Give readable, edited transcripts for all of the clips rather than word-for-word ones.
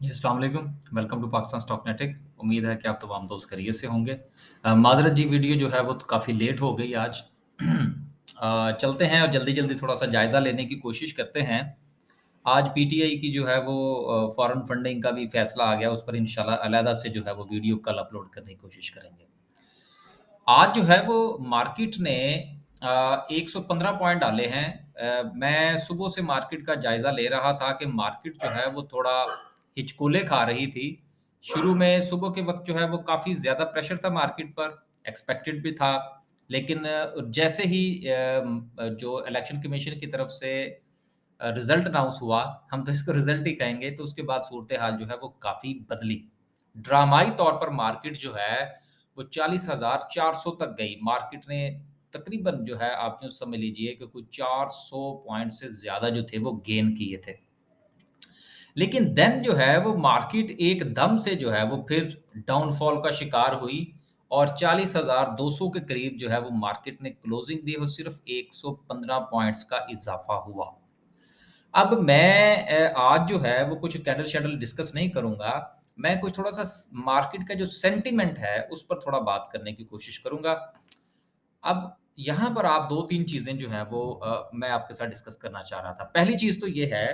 जी, अस्सलाम वालेकुम। Welcome to Pakistan stock नेटिक। उम्मीद है कि आप तमाम दोस्त खैरियत से होंगे। माज़रत जी वीडियो जो है वो तो काफ़ी लेट हो गई आज। चलते हैं और जल्दी-जल्दी थोड़ा-सा जायज़ा लेने की कोशिश करते हैं। आज पीटीआई की जो है वो फ़ॉरेन फंडिंग का भी फ़ैसला आ गया, उस पर इंशाल्लाह अलहदा से जो है वो वीडियो कल अपलोड करने की कोशिश करेंगे। आज जो है वो मार्केट ने 115 पॉइंट डाले हैं। मैं सुबह से मार्केट का जायज़ा ले रहा था कि मार्केट जो है वो थोड़ा हिचकोले खा रही थी। शुरू में सुबह के वक़्त जो है वो काफ़ी ज़्यादा प्रेशर था मार्केट पर, एक्सपेक्टेड भी था। लेकिन जैसे ही जो इलेक्शन कमीशन की तरफ से रिज़ल्ट अनाउंस हुआ, हम तो इसको रिज़ल्ट ही कहेंगे, तो उसके बाद सूरत-ए-हाल जो है वो काफ़ी बदली। ड्रामाई तौर पर मार्केट जो है वो 40,400 तक गई। मार्केट ने तकरीबन जो है आप यूँ समझ लीजिए कि कुछ 400 पॉइंट से ज़्यादा जो थे वो गेन किए थे। लेकिन देन जो है वो मार्केट एकदम से जो है वो फिर डाउनफॉल का शिकार हुई और 40,200 के करीब जो है वो मार्केट ने क्लोजिंग दी और सिर्फ़ 115 पॉइंट्स का इज़ाफ़ा हुआ। अब मैं आज जो है वो कुछ कैंडल-शैंडल डिस्कस नहीं करूँगा। मैं कुछ थोड़ा-सा मार्केट का जो सेंटीमेंट है, उस पर थोड़ा बात करने की कोशिश करूँगा। अब यहाँ पर आप 2-3 चीज़ें जो हैं वो मैं आपके साथ डिस्कस करना चाह रहा था। पहली चीज़ तो ये है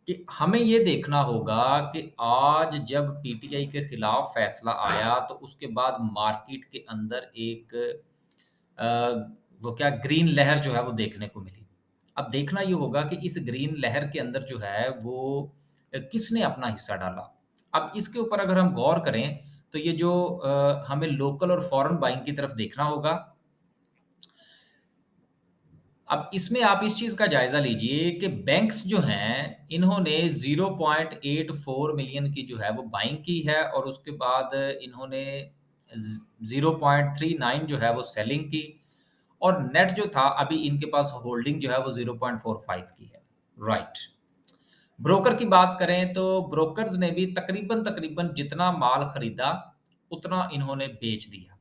कि हमें ये देखना होगा कि आज जब पीटीआई के खिलाफ फैसला आया, तो उसके बाद मार्केट के अंदर एक अ, वो क्या ग्रीन लहर जो है वो देखने को मिली। अब देखना ये होगा कि इस ग्रीन लहर के अंदर जो है वो किसने अपना हिस्सा डाला। अब इसके ऊपर अगर हम गौर करें तो ये जो हमें लोकल और फॉरेन बाइंग की तरफ देखना होगा। अब इसमें आप इस चीज़ का जायज़ा लीजिए कि बैंक्स जो हैं, इन्होंने 0.84 मिलियन की जो है वो बाइंग की है और उसके बाद इन्होंने 0.39 जो है वो सेलिंग की और नेट जो था अभी इनके पास होल्डिंग जो है वो 0.45 की है। राइट। ब्रोकर की बात करें तो ब्रोकर्स ने भी तकरीबन-तकरीबन जितना माल खरीदा, उतना इन्होंने बेच दिया।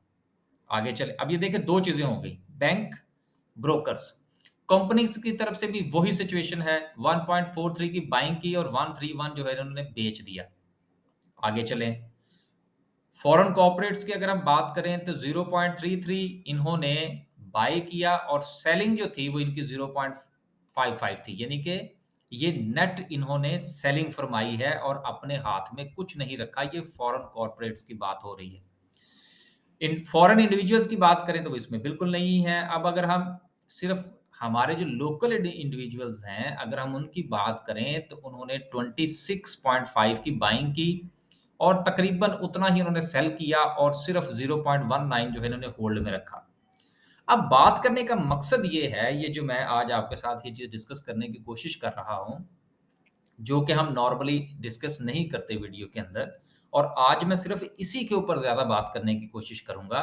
आगे चले अब ये देखिए 2 चीज़ें हो गई, बैंक, ब्रोकर्स। कंपनीज़ की तरफ से भी वही सिचुएशन है, 1.43 की बाइंग की और 131 जो है इन्होंने बेच दिया। आगे चलें, फॉरेन कॉर्पोरेट्स की अगर हम बात करें तो 0.33 इन्होंने बाय किया और सेलिंग जो थी वो इनकी 0.55 थी। यानी कि ये नेट इन्होंने सेलिंग फरमाई है और अपने हाथ में कुछ नहीं रखा। ये फॉरेन कॉर्पोरेट्स की बात हो रही है। इन फॉरेन इंडिविजुअल्स की बात करें तो वो इसमें बिल्कुल नहीं है। अब अगर हम सिर्फ़ हमारे जो लोकल इंडिविजुअल्स हैं, अगर हम उनकी बात करें तो उन्होंने 26.5 की बाइंग की और तकरीबन उतना ही उन्होंने सेल किया और सिर्फ़ 0.19 जो है इन्होंने होल्ड में रखा। अब बात करने का मकसद ये है, ये जो मैं आज आपके साथ ये चीज़ डिस्कस करने की कोशिश कर रहा हूँ, जो कि हम नॉर्मली डिस्कस नहीं करते वीडियो के अंदर और आज मैं सिर्फ़ इसी के ऊपर ज़्यादा बात करने की कोशिश करूँगा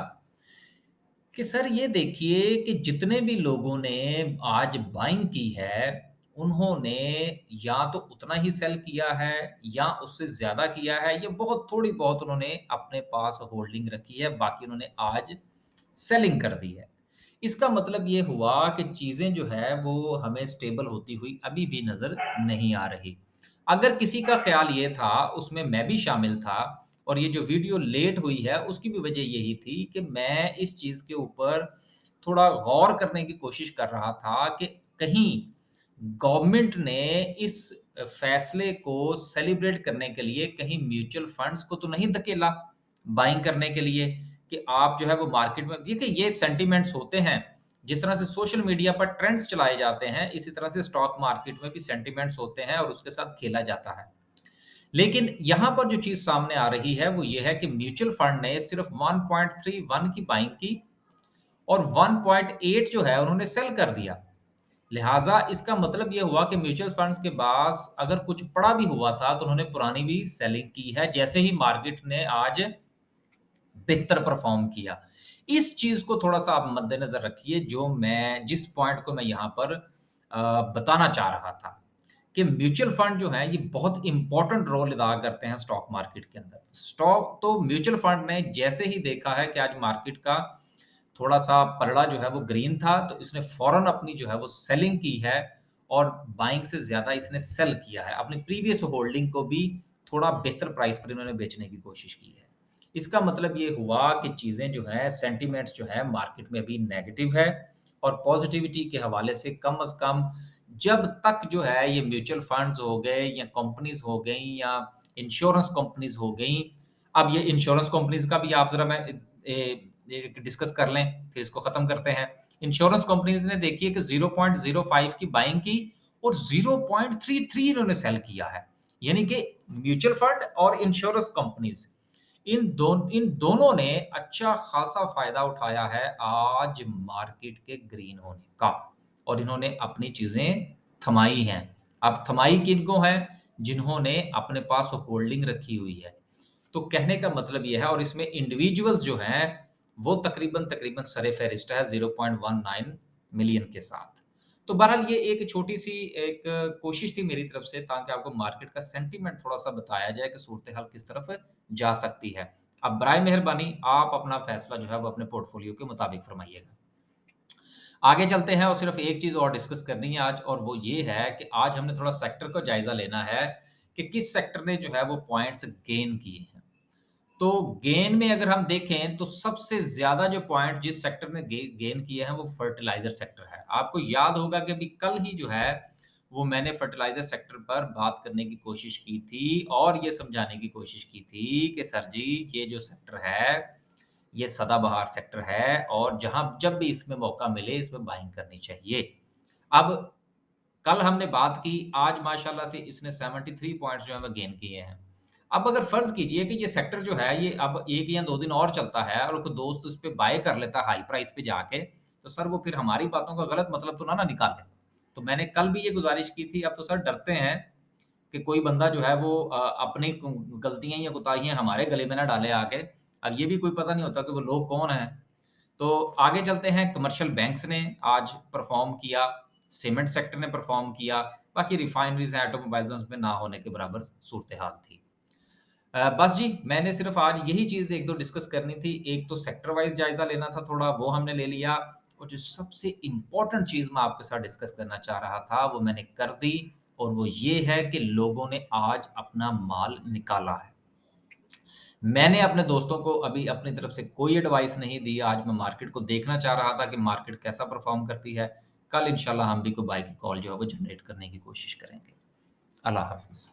कि सर ये देखिए कि जितने भी लोगों ने आज बाइंग की है, उन्होंने या तो उतना ही सेल किया है या उससे ज़्यादा किया है या बहुत थोड़ी बहुत उन्होंने अपने पास होल्डिंग रखी है, बाकी उन्होंने आज सेलिंग कर दी है। इसका मतलब ये हुआ कि चीज़ें जो है वो हमें स्टेबल होती हुई अभी भी नज़र नहीं आ रही। अगर किसी का ख़्याल ये था, उसमें मैं भी शामिल था और ये जो वीडियो लेट हुई है, उसकी भी वजह यही थी कि मैं इस चीज़ के ऊपर थोड़ा गौर करने की कोशिश कर रहा था कि कहीं गवर्नमेंट ने इस फैसले को सेलिब्रेट करने के लिए कहीं म्यूचुअल फंड्स को तो नहीं धकेला बाइंग करने के लिए कि आप जो है वो मार्केट में देखिए ये सेंटिमेंट्स होते हैं। जिस तरह से सोशल मीडिया पर ट्रेंड्स चलाए जाते हैं, इसी तरह से स्टॉक मार्केट में भी सेंटिमेंट्स होते हैं और उसके साथ खेला जाता है। लेकिन यहाँ पर जो चीज़ सामने आ रही है, वो ये है कि म्यूचुअल फंड ने सिर्फ़ 1.31 की बाइंग की और 1.8 जो है उन्होंने सेल कर दिया। लिहाज़ा इसका मतलब ये हुआ कि म्यूचुअल फंड्स के पास अगर कुछ पड़ा भी हुआ था, तो उन्होंने पुरानी भी सेलिंग की है, जैसे ही मार्केट ने आज बेहतर परफ़ॉर्म किया। इस चीज़ को थोड़ा-सा आप मद्देनज़र रखिए, जो मैं जिस पॉइंट को मैं यहाँ पर बताना चाह रहा था। कि म्यूचुअल फंड जो हैं, ये बहुत इम्पोर्टेंट रोल अदा करते हैं स्टॉक मार्केट के अंदर। स्टॉक तो म्यूचुअल फंड ने जैसे ही देखा है कि आज मार्केट का थोड़ा-सा पलड़ा जो है वो ग्रीन था, तो इसने फ़ौरन अपनी जो है वो सेलिंग की है और बाइंग से ज़्यादा इसने सेल किया है। अपनी प्रीवियस होल्डिंग को भी थोड़ा बेहतर प्राइस पर इन्होंने बेचने की कोशिश की है। इसका मतलब ये हुआ कि चीज़ें जो हैं, सेंटिमेंट्स जो है मार्केट में अभी नेगेटिव है और पॉज़िटिविटी के हवाले से कम से कम जब तक जो है ये म्यूचुअल फंड्स हो गए या कंपनीज़ हो गई या इंश्योरेंस कंपनीज़ हो गई। अब ये इंश्योरेंस कंपनीज़ का भी आप ज़रा मैं एक डिस्कस कर लें, फिर इसको ख़त्म करते हैं। इंश्योरेंस कंपनीज़ ने देखिए कि 0.05 की बाइंग की और 0.33 इन्होंने सेल किया है। यानी कि म्यूचुअल फंड और इंश्योरेंस कंपनीज़ इन दोनों ने अच्छा खासा फ़ायदा उठाया है आज मार्केट के ग्रीन होने का और इन्होंने अपनी चीज़ें थमाई हैं। अब थमाई किनको हैं? जिन्होंने अपने पास होल्डिंग रखी हुई है। तो कहने का मतलब ये है और इसमें इंडिविजुअल्स जो हैं, वो तकरीबन सरे-फ़हरिस्त है 0.19 मिलियन के साथ। तो बहरहाल ये एक छोटी-सी एक कोशिश थी मेरी तरफ से ताकि आपको मार्केट का सेंटीमेंट थोड़ा-सा बताया जाए कि सूरत-ए-हाल किस तरफ जा सकती है। अब बराए मेहरबानी आप अपना फ़ैसला जो है वो अपने पोर्टफ़ोलियो के मुताबिक फ़रमाइएगा। आगे चलते हैं और सिर्फ़ एक चीज़ और डिस्कस करनी है आज और वो ये है कि आज हमने थोड़ा सेक्टर का जायज़ा लेना है कि किस सेक्टर ने जो है वो पॉइंट्स गेन किए हैं। तो गेन में अगर हम देखें तो सबसे ज़्यादा जो पॉइंट जिस सेक्टर ने गेन किए हैं वो फर्टिलाइज़र सेक्टर है। आपको याद होगा कि अभी कल ही जो है वो मैंने फर्टिलाइज़र सेक्टर पर बात करने की कोशिश की थी और ये समझाने की कोशिश की थी कि सर जी ये जो सेक्टर है ये सदाबहार सेक्टर है और जहाँ जब भी इसमें मौका मिले इसमें बाइंग करनी चाहिए। अब कल हमने बात की, आज माशाल्लाह से इसने 73 पॉइंट्स जो है वो गेन किए हैं। अब अगर फ़र्ज़ कीजिए कि ये सेक्टर जो है ये अब 1 या 2 दिन और चलता है और कोई दोस्त उस पे बाय कर लेता है हाई प्राइस पे जाके, तो सर वो फिर हमारी बातों का गलत मतलब तो ना निकाले। तो मैंने कल भी ये गुज़ारिश की थी, अब तो सर डरते हैं कि कोई बंदा जो है वो अपनी गलतियाँ या कोताहियाँ हमारे गले में ना डाले आके। अब ये भी कोई पता नहीं होता कि वो लोग कौन हैं। तो आगे चलते हैं कमर्शियल बैंक्स ने आज परफ़ॉर्म किया, सीमेंट सेक्टर ने परफ़ॉर्म किया, बाकी रिफाइनरीज़ हैं, ऑटोमोबाइल्स हैं, उसमें ना होने के बराबर सूरत-ए-हाल थी। बस जी, मैंने सिर्फ़ आज यही चीज़ 1-2 डिस्कस करनी थी। एक तो सेक्टर वाइज़ जायज़ा लेना था थोड़ा, वो हमने ले लिया और जो सबसे इम्पोर्टेंट चीज़ मैं आपके साथ डिस्कस करना चाह रहा था, वो मैंने कर दी और वो ये है कि लोगों ने आज अपना माल निकाला है। मैंने अपने दोस्तों को अभी अपनी तरफ से कोई एडवाइस नहीं दी। आज मैं मार्केट को देखना चाह रहा था कि मार्केट कैसा परफ़ॉर्म करती है। कल इंशाल्लाह हम भी कोई बाय की कॉल जो है वो जनरेट करने की कोशिश करेंगे। अल्लाह हाफ़िज़।